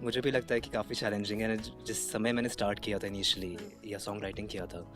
मुझे भी लगता है कि काफ़ी चैलेंजिंग है। जिस समय मैंने स्टार्ट किया था इनिशियली या सॉन्ग राइटिंग किया था,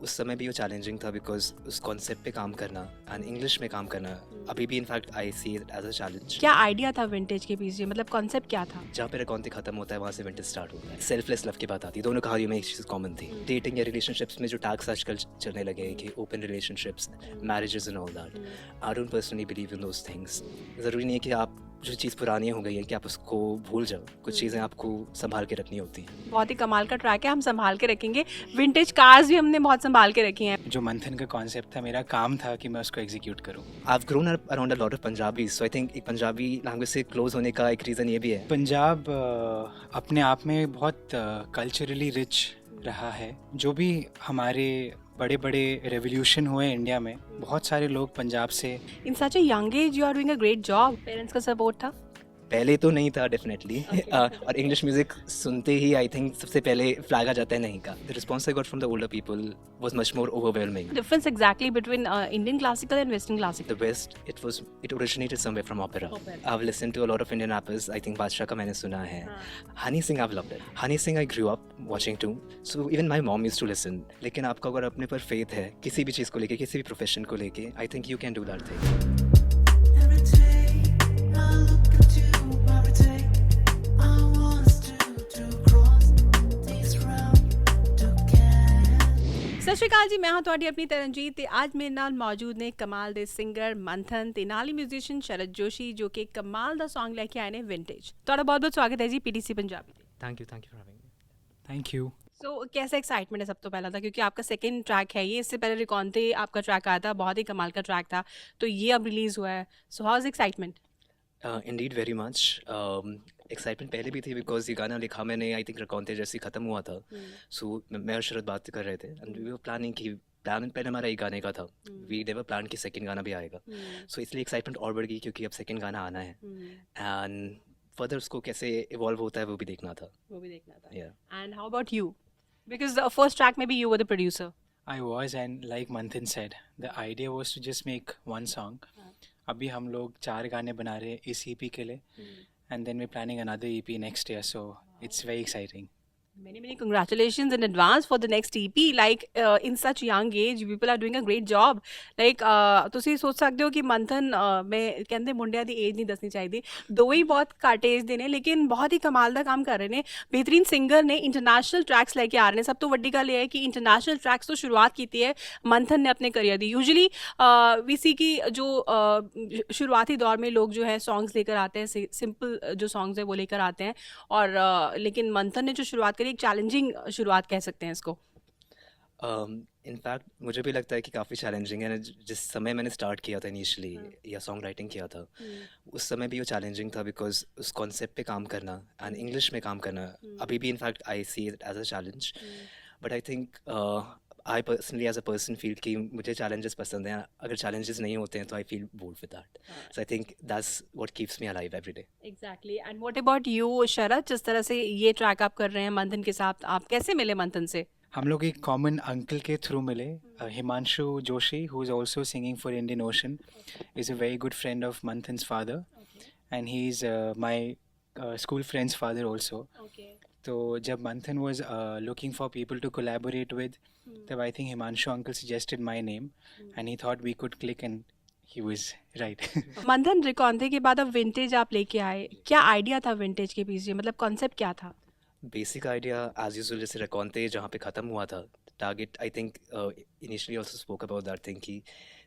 उस समय भी वो चैलेंजिंग था बिकॉज उस कॉन्सेप्ट पे काम करना एंड इंग्लिश में काम करना अभी भी in fact I see it as a challenge. क्या आइडिया था विंटेज के पीछे, मतलब कॉन्सेप्ट क्या था? जहाँ पे रकौंती खत्म होता है वहाँ से विंटेज स्टार्ट होता है। सेल्फलेस लव की बात आती है, दोनों कहानियों में एक चीज़ कॉमन थी। डेटिंग या रिलेशनशिप्स में जो टैग्स आजकल चलने लगे हैं कि open relationships, marriages and all that, I don't personally believe in those things. ज़रूरी नहीं है कि आप जो चीज़ पुरानी हो गई है कि आप उसको भूल जाओ, कुछ चीज़ें आपको संभाल के रखनी होती हैं। बहुत ही कमाल का ट्रैक है, हम संभाल के रखेंगे। विंटेज कार्स भी हमने बहुत संभाल के रखी हैं। जो मंथन का कॉन्सेप्ट था, मेरा काम था कि मैं उसको एग्जीक्यूट करूं। I've grown up around a lot of Punjabis, so I think एक पंजाबी लैंग्वेज से क्लोज होने का एक रीज़न ये भी है। पंजाब अपने आप में बहुत कल्चरली रिच रहा है। जो भी हमारे बड़े बड़े रेवोल्यूशन हुए इंडिया में, बहुत सारे लोग पंजाब से। In such a young age you are doing a great job. Parents का सपोर्ट था? पहले तो नहीं था डेफिनेटली और इंग्लिश म्यूजिक सुनते ही आई थिंक सबसे पहले फ्लैग आ जाता है नहीं का। The response I got from the older people was much more overwhelming. Difference exactly between Indian classical and western classical? The West, it originated somewhere from opera. I've listened to a lot of Indian rappers. I think बादशाह का मैंने सुना है. Honey Singh I've loved it. Honey Singh I grew up watching too. So even my mom used to listen. लेकिन आपका अगर अपने पर faith है किसी भी चीज़ को लेके, किसी भी प्रोफेशन को लेके, I think you can do that thing. Every day I look at you, every day I want us to cross this road together. ਸਤਿ ਸ਼੍ਰੀ ਅਕਾਲ ਜੀ, ਮੈਂ ਹਾਂ ਤੁਹਾਡੀ ਆਪਣੀ ਤਰਨਜੀਤ ਤੇ ਅੱਜ ਮੇਰੇ ਨਾਲ ਮੌਜੂਦ ਨੇ ਕਮਾਲ ਦੇ ਸਿੰਗਰ ਮੰਥਨ ਤੇ ਨਾਲ ਹੀ ਮਿਊਜ਼ੀਸ਼ੀਅਨ ਸ਼ਰਦ ਜੋਸ਼ੀ ਜੋ ਕਿ ਕਮਾਲ ਦਾ Song ਲੈ ਕੇ ਆਏ ਨੇ ਵਿੰਟੇਜ। ਤੁਹਾਡਾ ਬਹੁਤ ਬਹੁਤ ਸਵਾਗਤ ਹੈ ਜੀ PTC पंजाबी ਤੇ। Thank you for having me. Thank you. So कैसा एक्साइटमेंट है सब तो पहला था, क्योंकि आपका सेकंड ट्रैक है ये। इससे पहले रिकॉन्ते आपका ट्रैक आया था, बहुत ही कमाल का ट्रैक था, तो ये अब रिलीज हुआ है। So how is excitement? Indeed very much. Excitement पहले भी थी बिकॉज ये गाना लिखा मैंने आई थिंक रकौंते जैसे ख़त्म हुआ था। सो मैं और शरद बात कर रहे थे एंड वी वर प्लानिंग कि प्लान पहले हमारा एक गाने का था, वी नेवर प्लान कि सेकंड गाना भी आएगा। सो इसलिए एक्साइटमेंट और बढ़ गई क्योंकि अब सेकंड गाना आना है एंड फर्दर उसको कैसे इवॉल्व होता है वो भी देखना था। वो भी देखना था। Yeah. And how about you? Because the first track में भी you were the producer. I was, and like Manthan said, the idea was to just make one song. अभी हम लोग 4 गाने बना रहे हैं इस EP के लिए, and then we're planning another EP next year, so it's very exciting. Many congratulations in advance for the next EP. Like in such young age, people are doing a great job. Like ਤੁਸੀਂ ਸੋਚ ਸਕਦੇ ਹੋ ਕਿ ਮੰਥਨ ਮੈਂ ਕਹਿੰਦੇ ਮੁੰਡਿਆਂ ਦੀ age ਨਹੀਂ ਦੱਸਣੀ ਚਾਹੀਦੀ, ਦੋ ਹੀ ਬਹੁਤ ਘੱਟ ਏਜ ਦੇ ਨੇ ਲੇਕਿਨ ਬਹੁਤ ਹੀ ਕਮਾਲ ਦਾ ਕੰਮ ਕਰ ਰਹੇ ਨੇ, ਬਿਹਤਰੀਨ ਸਿੰਗਰ ਨੇ, ਇੰਟਰਨੈਸ਼ਨਲ ਟਰੈਕਸ ਲੈ ਕੇ ਆ ਰਹੇ ਨੇ। ਸਭ ਤੋਂ ਵੱਡੀ ਗੱਲ ਇਹ ਹੈ ਕਿ ਇੰਟਰਨੈਸ਼ਨਲ ਟਰੈਕਸ ਤੋਂ ਸ਼ੁਰੂਆਤ ਕੀਤੀ ਹੈ मंथन ने अपने करियर दी। यूजुअली वी सी की जो शुरुआती दौर में लोग जो है सॉन्ग्स लेकर आते हैं, सिंपल जो सॉन्ग्स हैं वो लेकर आते हैं, और लेकिन मंथन ने जो शुरुआत करी, एक चैलेंजिंग शुरुआत कह सकते हैं इसको। इनफैक्ट मुझे भी लगता है कि काफ़ी चैलेंजिंग है। जिस समय मैंने स्टार्ट किया था इनिशियली या सॉन्ग राइटिंग किया था, उस समय भी वो चैलेंजिंग था बिकॉज उस कॉन्सेप्ट पे काम करना एंड इंग्लिश में काम करना अभी भी in fact I see it as a challenge. But I think I personally as a person feel कि मुझे चैलेंजेस पसंद हैं। अगर चैलेंजेस नहीं होते हैं तो I feel bored with that. So I think that's what keeps me alive every day. Exactly. And what about you Sharad? जिस तरह से ये ट्रैक आप कर रहे हैं मंथन के साथ, आप कैसे मिले मंथन से? हम लोग एक कॉमन अंकल के थ्रू मिले, Himanshu Joshi, who is also singing for Indian Ocean, is a very good friend of Manthan's father, and he is my school friend's father also. तो जब Manthan was looking for people to collaborate with, तब I think Himanshu uncle suggested my name and he thought we could click, and he was right. Manthan, रिकॉन्ते के बाद अब vintage आप लेके आए, क्या आइडिया था विंटेज के पीछे, मतलब कॉन्सेप्ट क्या था? बेसिक आइडिया एज यूजुअल जैसे रकौंते जहाँ पे ख़त्म हुआ था, target I think initially also spoke about that thing कि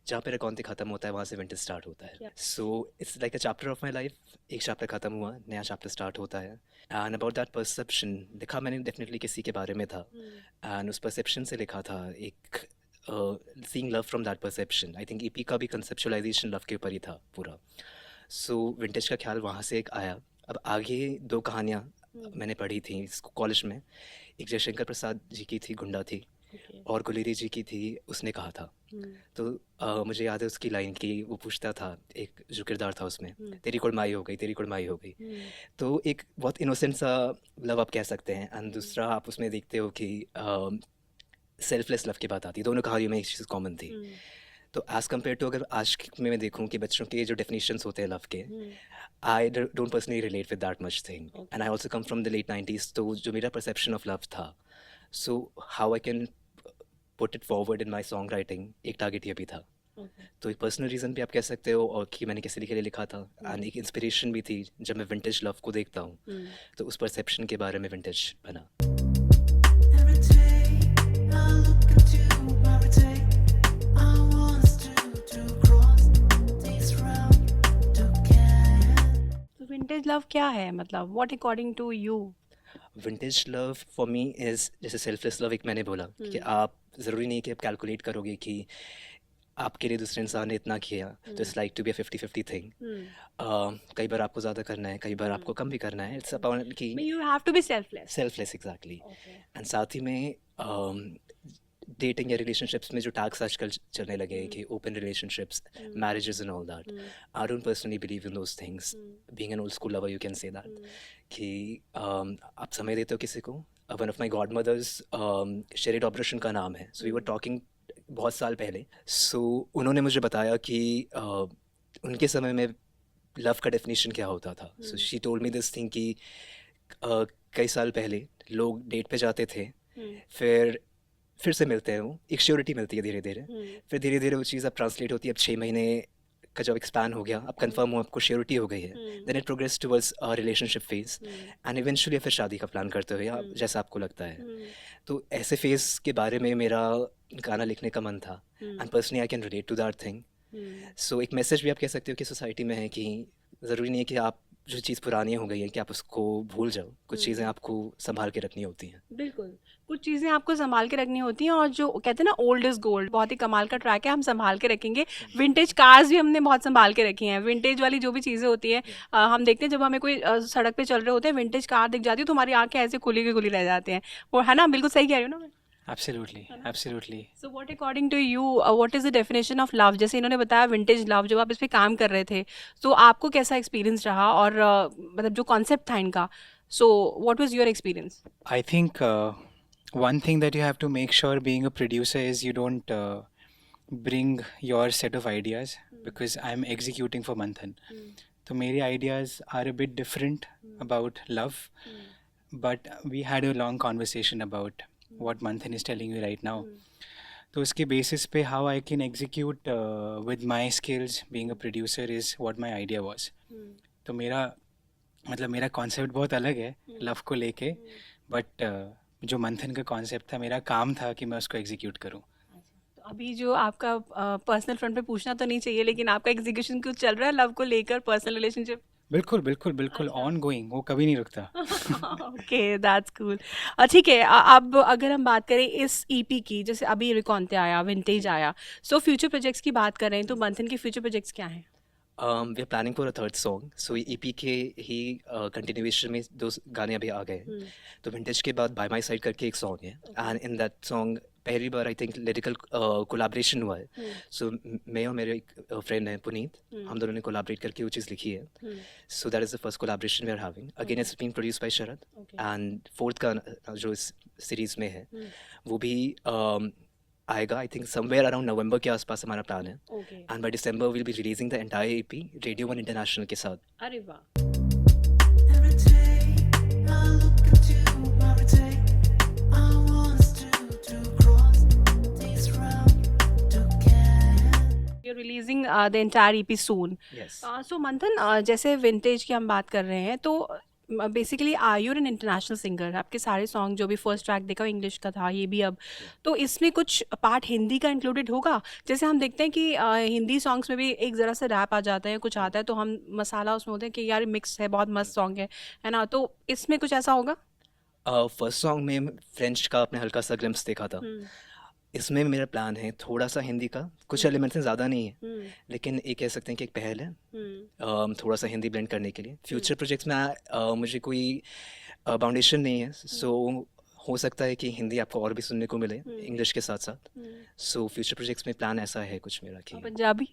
जहाँ पे रकौंते ख़त्म होता है वहाँ से विंटर स्टार्ट होता है। So it's like a chapter of my life. एक चैप्टर ख़त्म हुआ, नया चैप्टर स्टार्ट होता है एंड अबाउट दैट परसेप्शन लिखा मैंने डेफिनेटली किसी के बारे में था एंड उस परसेप्शन से लिखा था, एक seeing love from that perception. I think EP का भी कंसेप्चुअलाइजेशन लव के ऊपर ही था पूरा। सो विंटेज का ख्याल वहाँ से एक आया। अब आगे 2 कहानियाँ मैंने पढ़ी थी कॉलेज में। एक जयशंकर प्रसाद जी की थी, गुंडा थी, और गुलेरी जी की थी, उसने कहा था। तो मुझे याद है उसकी लाइन की, वो पूछता था, एक जो किरदार था उसमें, तेरी कुड़माई हो गई, तेरी कुड़माई हो गई। तो एक बहुत इनोसेंट सा लव आप कह सकते हैं एंड दूसरा आप उसमें देखते हो कि सेल्फलेस लव की बात आती है, दोनों कहानियों में एक चीज़ कॉमन थी। तो एज़ कम्पेयर टू अगर आज में मैं देखूँ कि बच्चों के जो डेफिनेशंस होते हैं लव के, I don't personally relate with that much thing, and I also come from the late 90s, तो जो मेरा परसेप्शन ऑफ लव था, so how I can put it forward in my song writing, एक target ये भी था। तो एक पर्सनल रीज़न भी आप कह सकते हो, और कि मैंने किसी के लिए लिखा था, एंड एक इंस्पिरेशन भी थी जब मैं विंटेज लव को देखता हूँ, तो उस परसेप्शन के बारे में विंटेज बना। Every day I look at you, every day I want us to cross this road together. तो विंटेज लव क्या है, मतलब what according to you? Vintage love for me is, जैसे सेल्फलेस लव एक मैंने बोला कि आप ज़रूरी नहीं कि आप कैलकुलेट करोगे कि आपके लिए दूसरे इंसान ने इतना किया, तो it's like to be a 50-50 thing. कई बार आपको ज़्यादा करना है, कई बार आपको कम भी करना है, इट्स अपॉन कि you have to be selfless. Selfless exactly. And साथ ही में डेटिंग या रिलेशनशिप्स में जो टैग्स आजकल चलने लगे हैं कि open relationships, marriages and all that, I don't personally believe in those things. Being an old school lover you can say that कि आप समय देते हो किसी को। One of my godmother's शेरिड ऑपरेशन का नाम है, सो वी वर टॉकिंग बहुत साल पहले। सो उन्होंने मुझे बताया कि उनके समय में लव का डेफिनेशन क्या होता था। So she told me this thing कि कई साल पहले लोग डेट पे जाते थे, फिर से मिलते हैं, वो एक श्योरिटी मिलती है धीरे धीरे, फिर धीरे धीरे वो चीज़ अब ट्रांसलेट होती है, अब 6 महीने का जब एक्सपैंड हो गया, अब कंफर्म हो, आपको श्योरिटी हो गई है, then it progress towards a relationship phase, and eventually फिर शादी का प्लान करते हो, या जैसा आपको लगता है। तो ऐसे फेज के बारे में मेरा गाना लिखने का मन था, and personally I can relate to that thing. So एक मैसेज भी आप कह सकते हो कि सोसाइटी में है कि ज़रूरी नहीं है कि आप जो चीज़ पुरानी हो गई है कि आप उसको भूल जाओ, कुछ चीज़ें आपको संभाल के रखनी होती हैं। बिल्कुल, कुछ चीज़ें आपको संभाल के रखनी होती हैं, और जो कहते हैं ना ओल्ड इज़ गोल्ड, बहुत ही कमाल का ट्रैक है, हम संभाल के रखेंगे। विंटेज कार्स भी हमने बहुत संभाल के रखी हैं, विंटेज वाली जो भी चीज़ें होती हैं, हम देखते हैं जब हमें कोई सड़क पे चल रहे होते हैं, विंटेज कार दिख जाती है तो हमारी आंखें ऐसे खुली की खुली रह जाते हैं, वो है ना, बिल्कुल सही कह रही हूँ ना मैं? Absolutely, absolutely. So what according to you, what is the definition of love? जैसे इन्होंने बताया विंटेज लव, जब आप इस पे काम कर रहे थे तो आपको कैसा एक्सपीरियंस रहा, और मतलब जो कॉन्सेप्ट था इनका, so what was your experience? I think one thing that you have to make sure being a producer is you don't bring your set of ideas, because I'm executing for Manthan. So मेरे ideas are a bit different about love, but we had a long conversation about what Manthan is telling you right now. तो उसके basis पे how I can execute with my skills being a producer is what my idea was. तो मेरा concept बहुत अलग है love को लेके, बट जो मंथन का कॉन्सेप्ट था, मेरा काम था कि मैं उसको एग्जीक्यूट करूं। तो अभी जो आपका पर्सनल फ्रंट पे पूछना तो नहीं चाहिए, लेकिन आपका एग्जीक्यूशन कुछ चल रहा है लव को लेकर, पर्सनल रिलेशनशिप? बिल्कुल बिल्कुल बिल्कुल ऑन गोइंग, वो कभी नहीं रुकता। Okay, that's cool. ठीक है, अब अगर हम बात करें इस ईपी की, जैसे अभी रिकॉन्ते आया, विंटेज आया, सो फ्यूचर प्रोजेक्ट्स की बात कर रहे हैं, तो मंथन के फ्यूचर प्रोजेक्ट्स क्या हैं? We are planning for a third song, so EP के ही कंटिन्यूएशन में 2 गाने अभी आ गए हैं। तो विंटेज के बाद बाय माई साइड करके एक सॉन्ग है, एंड इन दैट सॉन्ग पहली बार आई थिंक लिरिकल कोलैबोरेशन हुआ है। सो मैं और मेरे एक फ्रेंड है पुनीत, हम दोनों ने कोलैबोरेट करके वो चीज़ लिखी है। So that is the first collaboration we are having. Again it's been produce by Sharad, and fourth का जो इस सीरीज़ में है वो भी आएगा I think somewhere around November के आसपास हमारा प्लान है, okay, and by December will be releasing the entire EP radio 1 international के साथ। अरे वाह। Every day I look at you, every day I want us to cross this road together. You're releasing the entire EP soon. Yes. So मंथन, जैसे vintage की हम बात कर रहे हैं, तो basically are you an international singer? आपके सारे सॉन्ग जो भी फर्स्ट ट्रैक देखा इंग्लिश का था, ये भी अब, तो इसमें कुछ पार्ट हिंदी का इंक्लूडेड होगा? जैसे हम देखते हैं कि हिंदी सॉन्ग्स में भी एक ज़रा सा रैप आ जाता है, कुछ आता है, तो हम मसाला उसमें होते हैं कि यार मिक्स है, बहुत मस्त सॉन्ग है ना, तो इसमें कुछ ऐसा होगा? फर्स्ट सॉन्ग में फ्रेंच का आपने हल्का सा ग्लिम्स देखा था, इसमें मेरा प्लान है थोड़ा सा हिंदी का, कुछ एलिमेंट्स ज़्यादा नहीं है, लेकिन एक कह सकते हैं कि एक पहल है थोड़ा सा हिंदी ब्लेंड करने के लिए। फ्यूचर प्रोजेक्ट्स में मुझे कोई बाउंडेशन नहीं है, सो हो सकता है कि हिंदी आपको और भी सुनने को मिले इंग्लिश के साथ साथ। सो फ्यूचर प्रोजेक्ट्स में प्लान ऐसा है कुछ मेरा कि Punjabi?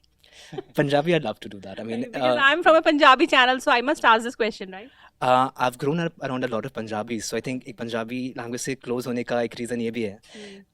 Punjabi I love to do that. I mean Because I'm from a Punjabi channel, so I must ask this question, right? I've grown up around a lot of Punjabis, so I think एक Punjabi language से close होने का एक reason ये भी है।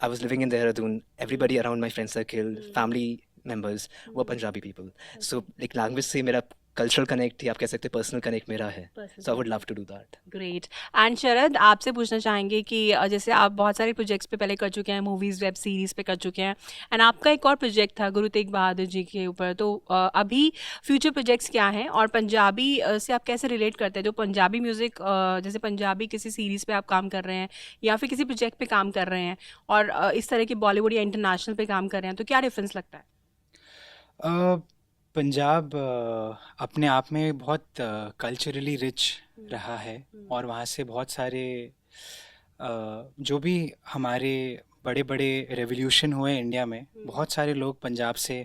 I was living in Dehradun, everybody around my friend circle, family members वो Punjabi people. So like language से मेरा कल्चरल कनेक्ट या आप कह सकते हैं पर्सनल कनेक्ट मेरा है. So I would love to do that. Great. And Sharad, आपसे पूछना चाहेंगे कि जैसे आप बहुत सारे प्रोजेक्ट्स पे पहले कर चुके हैं, मूवीज़, वेब सीरीज़ पे कर चुके हैं, एंड आपका एक और प्रोजेक्ट था गुरु तेग बहादुर जी के ऊपर, तो अभी फ्यूचर प्रोजेक्ट्स क्या हैं और पंजाबी से आप कैसे रिलेट करते हैं? जो पंजाबी म्यूज़िक, जैसे पंजाबी किसी सीरीज़ पे आप काम कर रहे हैं या फिर किसी प्रोजेक्ट पे काम कर रहे हैं, और इस तरह के बॉलीवुड या इंटरनेशनल पे काम कर रहे हैं, तो क्या डिफरेंस लगता है? पंजाब अपने आप में बहुत कल्चरली रिच रहा है, और वहाँ से बहुत सारे जो भी हमारे बड़े बड़े रेवोल्यूशन हुए इंडिया में, बहुत सारे लोग पंजाब से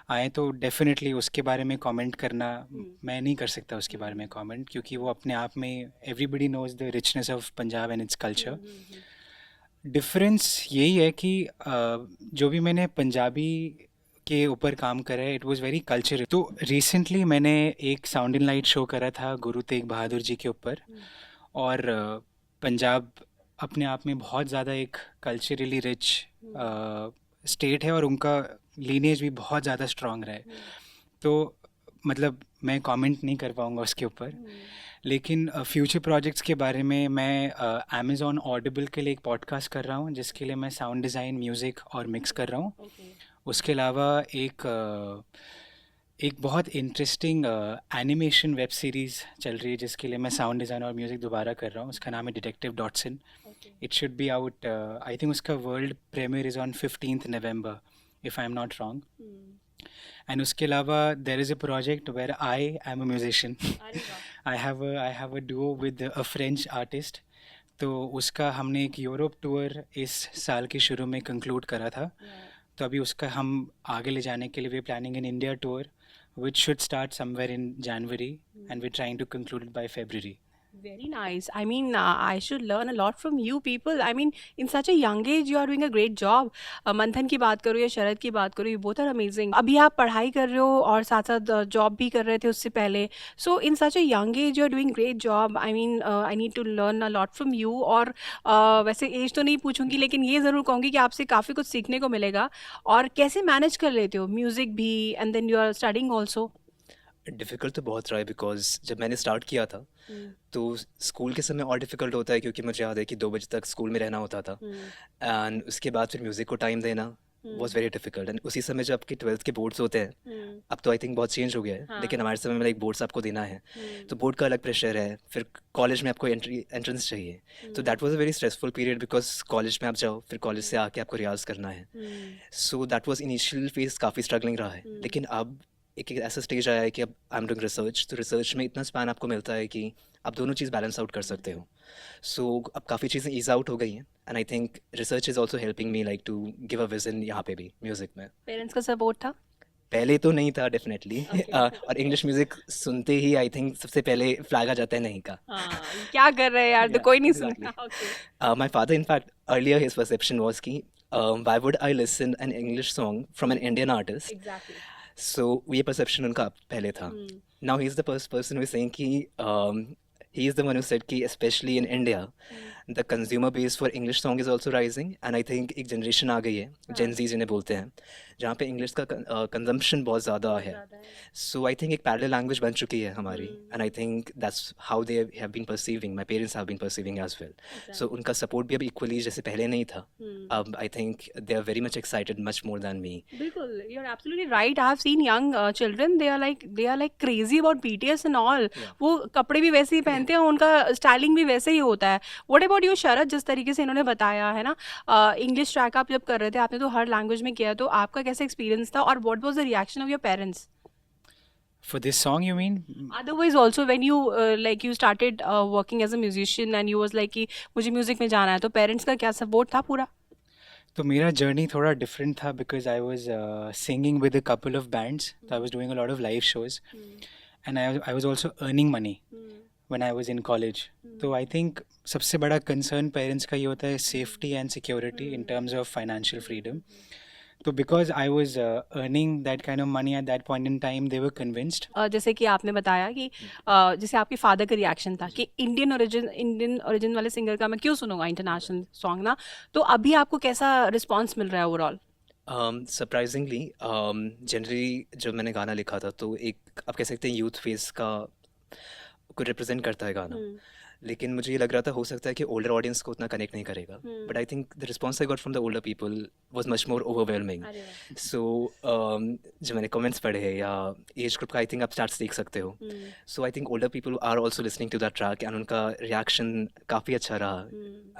आए. तो डेफिनेटली उसके बारे में कमेंट करना, मैं नहीं कर सकता उसके बारे में कमेंट, क्योंकि वो अपने आप में everybody knows the richness of Punjab and its culture. Difference यही है कि जो भी मैंने पंजाबी के ऊपर काम करा है, इट वाज वेरी कल्चरल. तो रिसेंटली मैंने एक साउंड इन लाइट शो करा था गुरु तेग बहादुर जी के ऊपर, और पंजाब अपने आप में बहुत ज़्यादा एक कल्चरली रिच स्टेट है, और उनका लीनेज भी बहुत ज़्यादा स्ट्रांग रहा है. तो मतलब मैं कमेंट नहीं कर पाऊँगा उसके ऊपर. लेकिन फ्यूचर प्रोजेक्ट्स के बारे में मैं अमेज़ॉन ऑडिबल के लिए एक पॉडकास्ट कर रहा हूँ, जिसके लिए मैं साउंड डिज़ाइन, म्यूज़िक और मिक्स कर रहा हूँ. उसके अलावा एक बहुत इंटरेस्टिंग एनिमेशन वेब सीरीज़ चल रही है, जिसके लिए मैं साउंड डिज़ाइन और म्यूज़िक दोबारा कर रहा हूँ. उसका नाम है detective Dotson. It should be out, I think उसका world premiere is on 15th November, if I am not wrong. And उसके अलावा there is a project where I am a musician. I have a duo with a French artist. तो उसका हमने एक Europe tour इस साल के शुरू में कंक्लूड करा था. तो अभी उसका हम आगे ले जाने के लिए we planning in India tour, which should start somewhere in January, and we're trying to conclude it by February. Very nice. I mean, I should learn a lot from you people. I mean, in such a young age, you are doing a great job. मंथन की बात करो या शरद की बात करो, you both are amazing. अभी आप पढ़ाई कर रहे हो और साथ साथ जॉब भी कर रहे थे उससे पहले. So in such a young age, you are doing great job. I mean, I need to learn a lot from you. और वैसे एज तो नहीं पूछूंगी, लेकिन ये ज़रूर कहूँगी कि आपसे काफ़ी कुछ सीखने को मिलेगा. और कैसे मैनेज कर लेते हो म्यूज़िक भी, and then you are studying also? Difficult तो बहुत रहा है, बिकॉज जब मैंने स्टार्ट किया था तो स्कूल के समय और डिफ़िकल्ट होता है, क्योंकि मुझे याद है कि 2 बजे तक स्कूल में रहना होता था, एंड उसके बाद फिर म्यूज़िक को टाइम देना वॉज वेरी डिफ़िकल्ट. एंड उसी समय जब आपके 12th के बोर्ड्स होते हैं, अब तो आई थिंक बहुत चेंज हो गया है, लेकिन हमारे समय में लाइक बोर्ड्स आपको देना है, तो बोर्ड का अलग प्रेशर है. फिर कॉलेज में आपको एंट्रेंस चाहिए, तो that was a very stressful period, because college में आप जाओ, फिर कॉलेज से आके आपको रियाज करना है. So that was initial phase काफ़ी स्ट्रगलिंग रहा है. लेकिन अब एक ऐसा स्टेज आया है कि अब आई एम डूइंग रिसर्च, तो रिसर्च में इतना स्पैन आपको मिलता है कि आप दोनों चीज़ बैलेंस आउट कर सकते हो. सो अब काफ़ी चीज़ें ईज आउट हो गई हैं, and I think research is also helping me like to give a vision यहाँ पे भी म्यूज़िक में. पेरेंट्स का सपोर्ट था? पहले तो नहीं था डेफिनेटली. और इंग्लिश म्यूज़िक सुनते ही आई थिंक सबसे पहले फ्लैग आ जाता है नहीं का. क्या कर रहे हैं यार, तो Yeah, कोई नहीं exactly. सुनता. My father, in fact, earlier his perception was कि why would I listen an English song from an Indian artist? Exactly. So ये perception उनका पहले था. Now he is the first person who is saying कि he is the one who said कि especially in India the consumer base for English song is also rising, and I think एक generation आ गई है, Gen Z जिन्हें बोलते हैं, जहाँ पे English का consumption बहुत ज़्यादा है. So I think एक parallel language बन चुकी है हमारी, and I think that's how they have been perceiving, my parents have been perceiving as well. So उनका support भी अब equally जैसे पहले नहीं था. अब I think they are very much excited, much more than me. बिल्कुल, you're absolutely right. I have seen young children, they are like crazy about BTS and all. वो कपड़े भी वैसे ही पहनते हैं, उनका स्टाइलिंग भी वैसे ही होता है. What about you, शरद? जिस तरीके से इन्होंने बताया है ना, इंग्लिश ट्रैक आप जब कर रहे थे, आपने तो हर लैंग्वेज में किया, तो आपका कैसा एक्सपीरियंस था, और what was the reaction of your parents? For this song, you mean? Otherwise also when you like you started working as a musician and you was like कि मुझे म्यूजिक में जाना है, तो पेरेंट्स का क्या सपोर्ट था पूरा? तो मेरा जर्नी थोड़ा डिफरेंट था, because I was singing with a couple of bands. I was doing a lot of live shows, and I was also earning money when I was in college. तो I think सबसे बड़ा concern parents का ये होता है safety and security in terms of financial freedom. तो because I was earning that kind of money at that point in time, they were convinced. जैसे कि आपने बताया कि जैसे आपके फादर का रिएक्शन था कि इंडियन ओरिजिन वाले सिंगर का मैं क्यों सुनूंगा इंटरनेशनल सॉन्ग ना, तो अभी आपको कैसा रिस्पॉन्स मिल रहा है ओवरऑल? सरप्राइजिंगली जनरली जब मैंने गाना लिखा था तो एक आप कह सकते हैं यूथ फेस का को रिप्रेजेंट करता है गाना, लेकिन मुझे ये लग रहा था हो सकता है कि ओल्डर ऑडियंस को उतना कनेक्ट नहीं करेगा, but I think the response I got from the older people was much more overwhelming. अरे वाह. सो जब मैंने कमेंट्स पढ़े या एज ग्रुप का आई थिंक आप स्टार्ट्स देख सकते हो, so I think older people are also listening to that track and उनका रिएक्शन काफ़ी अच्छा रहा.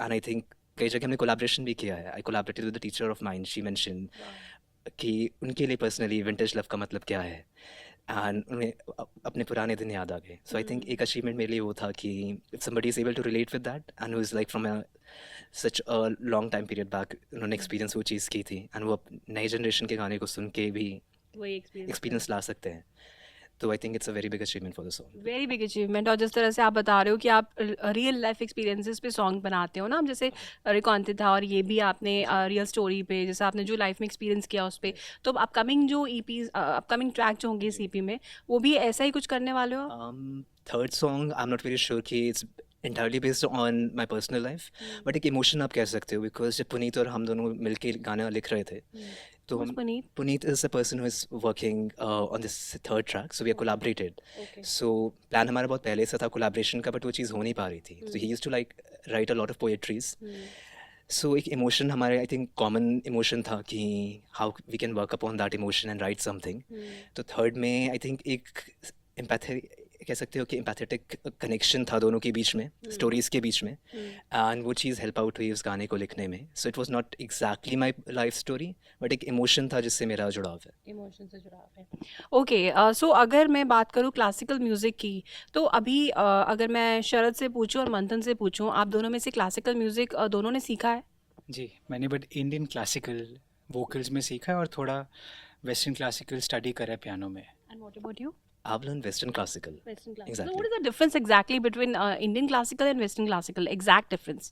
एंड आई थिंक कई जगह हमने कोलैबोरेशन भी किया है. I collaborated with the teacher of mind. She mention कि उनके लिए पर्सनली विंटेज लव का मतलब क्या है, एंड उन्हें अपने पुराने दिन याद आ गए. सो आई थिंक एक अचीवमेंट मेरे लिए वो था कि if somebody is able to relate with that and who is like from such a long time period back, उन्होंने एक्सपीरियंस वो चीज़ की थी एंड वो नई जनरेशन के गाने को सुन के भी वही एक्सपीरियंस एक्सपीरियंस ला सकते हैं. तो I think it's a very big achievement for the song. Very big achievement. और जिस तरह से आप बता रहे हो कि आप रियल लाइफ एक्सपीरियंसेस पे सॉन्ग बनाते हो ना, हम जैसे रिकॉन्ते था और ये भी आपने रियल स्टोरी पे, जैसे आपने जो लाइफ में एक्सपीरियंस किया उस पे, तो अपकमिंग जो ईपी अपकमिंग ट्रैक जो होंगे इस ईपी में वो भी ऐसा ही कुछ करने वाले हो आप? Third song I am not very sure कि it's entirely based on my personal life, but एक इमोशन आप कह सकते हो, बिकॉज जब पुनीत और हम दोनों मिलके गाना लिख रहे थे तो Who's हम Puneet? Puneet is the person who is working on this third track, so we are collaborated. Okay. So plan हमारा बहुत पहले से था collaboration का, but वो चीज़ हो नहीं पा रही थी. So he used to like write a lot of poetries. So एक emotion हमारे I think common emotion था कि how we can work upon that emotion and write something. तो third में I think एक empathy कह सकते हो कि एम्पैथेटिक कनेक्शन था दोनों के बीच में, स्टोरीज के बीच में, एंड वो चीज़ हेल्प आउट हुई उस गाने को लिखने में. So it was not exactly my life story, but एक इमोशन था जिससे मेरा जुड़ाव है. इमोशन से जुड़ाव है. ओके. सो अगर मैं बात करूँ क्लासिकल म्यूज़िक की, तो अभी अगर मैं शरद से पूछूं और मंथन से पूछूं, आप दोनों में से क्लासिकल म्यूज़िक दोनों ने सीखा है? जी, मैंने बट इंडियन क्लासिकल वोकल्स में सीखा है और थोड़ा वेस्टर्न क्लासिकल स्टडी करा है पियानो में. And what about you? I've learned Western classical. Western classical. Exactly. So what is the difference exactly between Indian classical and Western classical? Exact difference.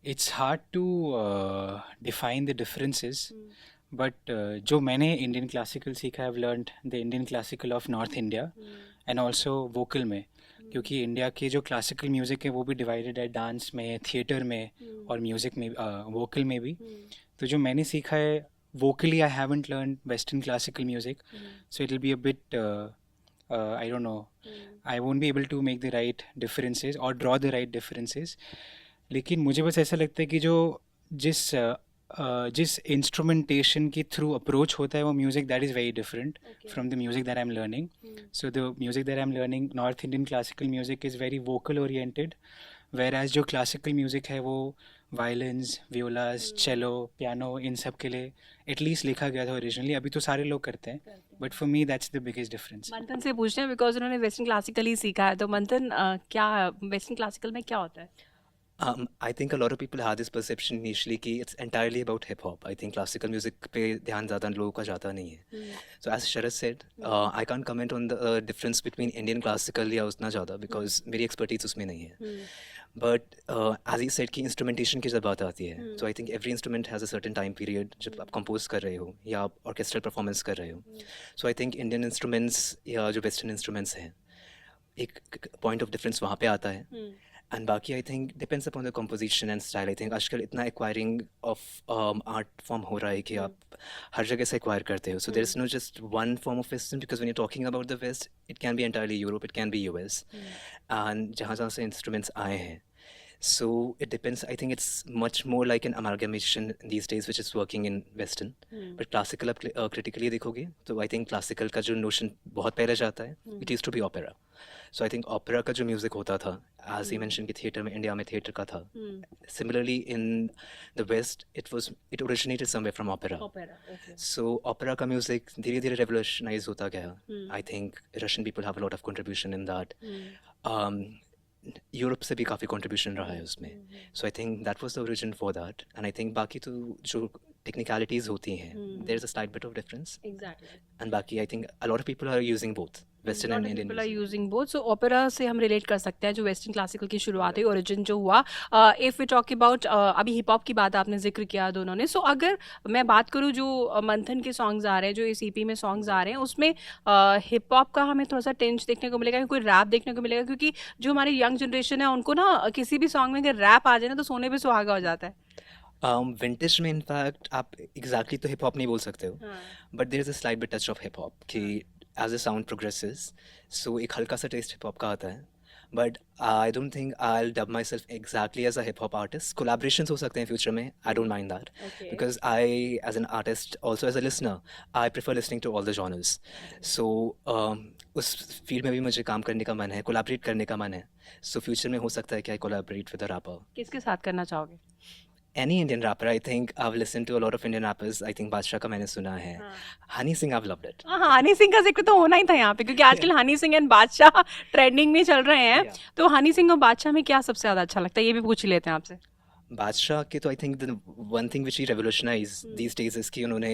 It's hard to define the differences, but जो मैंने Indian classical सीखा, I've learned the Indian classical of North India and also vocal में, क्योंकि India के जो classical music है वो भी डिवाइडेड है डांस में, थिएटर में और म्यूज़िक में, वोकल में भी. तो जो मैंने सीखा है vocally, I haven't learned Western classical music, so it'll be a bit I don't know, I won't be able to make the right differences or draw the right differences. लेकिन मुझे बस ऐसा लगता है कि जो जिस इंस्ट्रूमेंटेशन के थ्रू अप्रोच होता है वो music that is very different from the music that I am learning. So the music that I am learning, North Indian classical music is very vocal oriented, whereas जो classical music है वो वायलिन्स, वियोलास, चेलो, piano, इन सब के लिए at least लिखा गया था ओरिजिनली. अभी तो सारे लोग करते हैं, but for me that's the biggest difference. मंथन से पूछते हैं बिकॉज उन्होंने वेस्टर्न क्लासिकल ही सीखा है. तो मंथन, क्या वेस्टर्न क्लासिकल में क्या होता है? I think a lot of people had this perception initially कि it's entirely about hip hop. I think classical music पे ध्यान ज़्यादा लोगों का जाता नहीं है. So as Sharad said, I can't comment on the difference between Indian classical या उतना ज़्यादा because मेरी expertise उसमें नहीं है. But as he said कि instrumentation की जब बात आती है, so I think every instrument has a certain time period जब आप compose कर रहे हो या आप orchestral performance कर रहे हो. So I think Indian instruments या जो Western instruments हैं, एक point of difference वहाँ पे आता है. एंड बाकी I think depends upon the composition and style. I think आजकल इतना एक्वायरिंग ऑफ आर्ट फॉर्म हो रहा है कि आप हर जगह से एक्वायर करते हो. So there is no just one form of western, because when you talking about the West it can be entirely Europe, it can be US, and जहाँ जहाँ से इंस्ट्रूमेंट्स आए हैं. So it depends. I think it's much more like an amalgamation these days, which is working in Western. But classical आप critically देखोगे तो I think classical का जो notion बहुत पहले जाता है. It used to be opera. So I think opera का जो music होता था, as he mentioned कि theatre में, India में theatre का था. Similarly in the West, it originated somewhere from opera. Opera, okay. So opera का music धीरे धीरे revolutionize होता गया. I think Russian people have a lot of contribution in that. Europe से भी काफ़ी कंट्रीब्यूशन रहा है उसमें. So I think that was the origin for that. And I think बाकी तो जो टेक्निकलिटीज़ होती हैं, there is a slight bit of difference. Exactly. And बाकी I think a lot of people are using both western and Indian. People are using both. So opera से हम relate कर सकते हैं जो वेस्टर्न क्लासिकल की शुरुआत हुई, ओरिजिन जो हुआ. इफ़ वी टॉक अबाउट अभी हिप हॉप की बात आपने जिक्र किया दोनों ने. सो अगर मैं बात करूँ जो मंथन के सॉन्ग्स आ रहे हैं, जो इस ईपी में सॉन्ग्स आ रहे हैं, उसमें हिप हॉप का हमें थोड़ा सा टेंच देखने को मिलेगा, कोई रैप देखने को मिलेगा, क्योंकि जो हमारी यंग जनरेशन है उनको ना किसी भी सॉन्ग में अगर रैप आ जाए ना तो सोने पे सुहागा हो जाता है. विंटेज में इनफैक्ट आप एग्जैक्टली तो हिप हॉप नहीं बोल सकते हो, हाँ but there is a slight bit touch of hip hop कि as a sound progresses, so एक हल्का सा टेस्ट हिप हॉप का आता है, but I don't think I dub myself exactly as a hip hop artist. Collaborations हो सकते हैं फ्यूचर में, I don't mind that, okay because I, as an artist, also as a listener, I prefer listening to all the genres. So उस field में भी मुझे काम करने का मन है, कोलैबोरेट करने का मन है. सो फ्यूचर में हो सकता है कि आई कोलैबोरेट विद अ रैपर. किसके साथ करना चाहोगे? Any Indian rapper, I think I've listened to a lot of Indian rappers. I think बादशाह का मैंने सुना है. Honey Singh, I've loved it. हाँ हनी सिंह का जिक्र तो होना ही था यहाँ पे, क्योंकि आजकल हनी सिंह एंड बादशाह ट्रेंडिंग में चल रहे हैं. Yeah. तो हनी सिंह और बादशाह में क्या सबसे ज्यादा अच्छा लगता है, ये भी पूछ ही लेते हैं आपसे. बादशाह के तो I think the one thing which he revolutionise these days is कि उन्होंने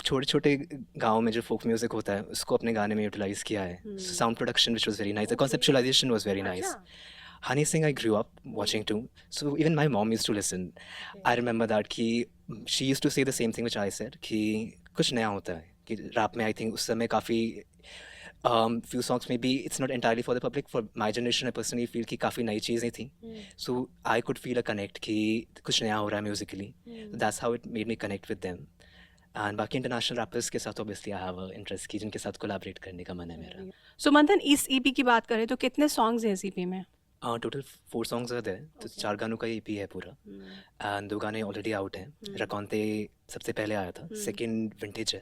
छोटे छोटे गाँव में जो फोक म्यूजिक होता है उसको अपने गाने में यूटिलाइज किया है. Sound production which was very nice, the conceptualisation was very nice. Honey Singh I grew up watching too. So even my mom used to listen. I remember that कि she used to say the same thing which I said कि कुछ नया होता है कि rap में I think उस समय काफ़ी few songs maybe it's not entirely for the public. For my generation I personally feel कि काफ़ी नई चीज़ें थी. So I could feel a connect कि कुछ नया हो रहा है musically. So that's how it made me connect with them. And बाकी international rappers के साथ obviously I have a interest कि जिनके साथ collaborate करने का मन है मेरा. सो मंथन, इस ईपी की बात करें तो कितने सॉन्ग्स हैं इस ईपी में? Total 4 songs are there. तो 4 गानों का EP है पूरा. एंड 2 गाने ऑलरेडी आउट हैं. रकौंते सबसे पहले आया था, सेकंड विंटेज है.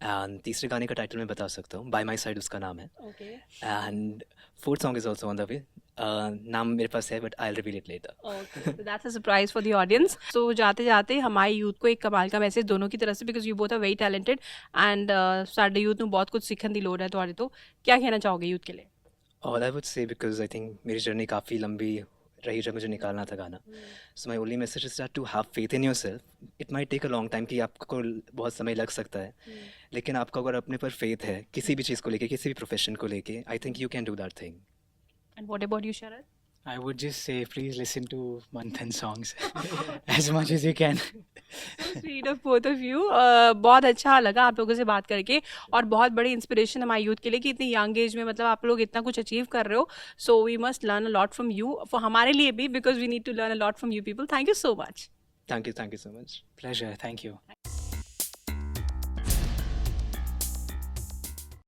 एंड तीसरे गाने का टाइटल मैं बता सकता हूँ, बाय माई साइड उसका नाम है. Okay and fourth song is also on the way. नाम मेरे पास है but I will reveal it later. Okay, so that's a surprise for the audience. So जाते जाते हमारे यूथ को एक कमाल का मैसेज दोनों की तरफ से, because you both are very talented and ਸਾਡੇ यूथ ਨੂੰ ਬਹੁਤ ਕੁਝ ਸਿੱਖਣ ਦੀ ਲੋੜ ਹੈ ਤੁਹਾਡੇ ਤੋਂ. क्या कहना चाहोगे यूथ के लिए? All I would say, because I think मेरी जर्नी काफ़ी लंबी रही जब मुझे निकालना था गाना. So my only message is that to have faith in yourself. It might take a long time कि आपको बहुत समय लग सकता है, लेकिन आपको अगर अपने पर faith है किसी भी चीज़ को लेके, किसी भी प्रोफेशन को लेके, I think you can do that thing. And what about you, Sharad? I would just say, please listen to Manthan songs as much as you can. Sweet of both of you. बहुत अच्छा लगा आप लोगों से बात करके, और बहुत बड़ी इंस्पिरेशन हमारे यूथ के लिए कि इतनी यंग एज में मतलब आप लोग इतना कुछ अचीव कर रहे हो. So we must learn a lot from you, for हमारे लिए भी, because we need to learn a lot from you people. Thank you so much. Thank you so much. Pleasure. Thank you.